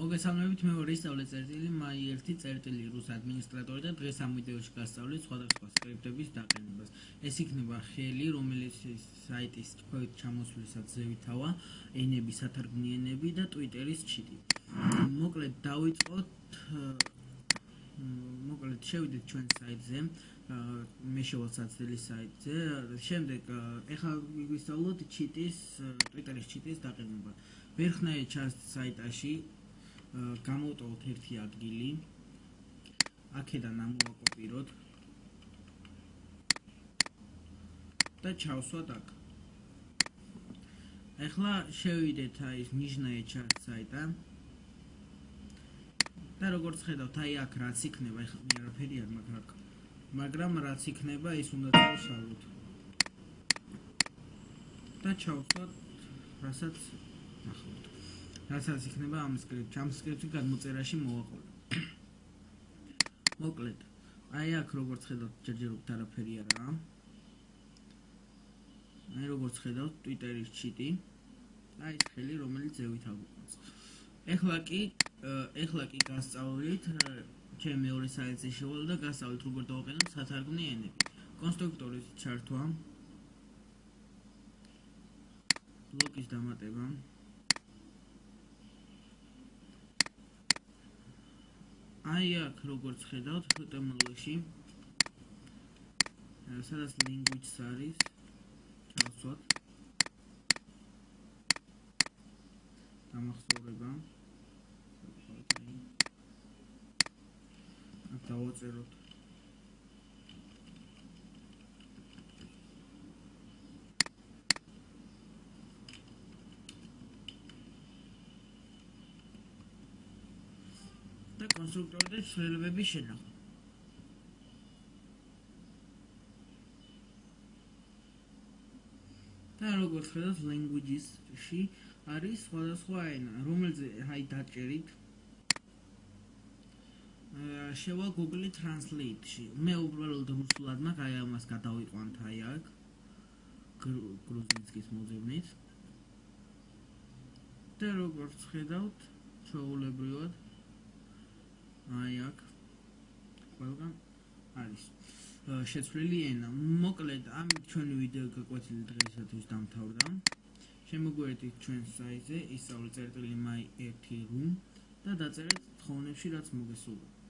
მოგესალმებით, მე ვარ ისწავლე წერტილი მაი1 წერტილი რუს ადმინისტრატორი და დღეს ამ ვიდეოში გასწავლით სხვადასხვა სკრიპტების დაყენებას. ეს იქნება ხელი, რომელიც საიტის ქვევით ჩამოსვლისას ზევითავა, ენები, სათარგმნიენები და ტვიტერის ჩიტი. მოკლედ დავიწყოთ, შევიდეთ ჩვენ საიტზე, მე შევალსაცდელი საიტზე, შემდეგ ეხლა ვისწავლოთ ჩიტის, ტვიტერის ჩიტის დაყენება. ვერხნაირ ჩანს საიტაში გამოვტოვოთ ერთი ადგილი, აქედან ამოვაკოპიროთ და ჩავსვათ აქ. ეხლა შევიდეთ ის ნიჟნაირ ჩანს საიტა და როგორც ხედავთ, აქ რაც იქნება, ეხლა მე არაფერი არ მაქვს აქ, მაგრამ რაც იქნება, ის უნდა დავშალოთ და ჩავსვათ, რასაც ნახავთ. რასაც იქნება ამ სკრიპტში გადმოწერაში მოვაყოლე. მოკლედ, აქ როგორც ხედავთ, ჯერჯერობით არაფერი არაა. როგორც ხედავთ, ტვიტერის ჩიტი და ის ხელი, რომელიც ზევით აგვიყვანს. ეხლა კი გასწავლით, ჩემ მეორე საიტზე შევალ და გასწავლით, როგორ დავაყენოთ სათარგმნი ენები. კონსტრუქტორის ჩართვა, ბლოკის დამატება, აქ როგორც ხედავთ, HTML-ში, სადაც language არის, ჩავსვათ, დამახსოვრება, აქ დავაწეროთ. და კონსტრუქტორების ცვლილებების შენახვა. და როგორც ხედავთ, languages-ში არის სხვადასხვა ენა, რომელზეც დაჭერით. შევა Google Translate-ში. მე უბრალოდ რუსულად მაქვს, ამას გადავიყვანთ აქ. გრუზინსკის მოძებნით. და როგორც ხედავთ, ჩვეულებრივად აქ ყველგან არის შეცვლილი ენა. მოკლედ, ამით ჩვენი ვიდეო გაკვეთილი დღეისათვის დამთავრდა. შემოგვიერთდით ჩვენ საიტზე, ისწავლეთ წერტილი მაი1 და დაწერეთ თხოვნებში, რაც მოგესურვებთ.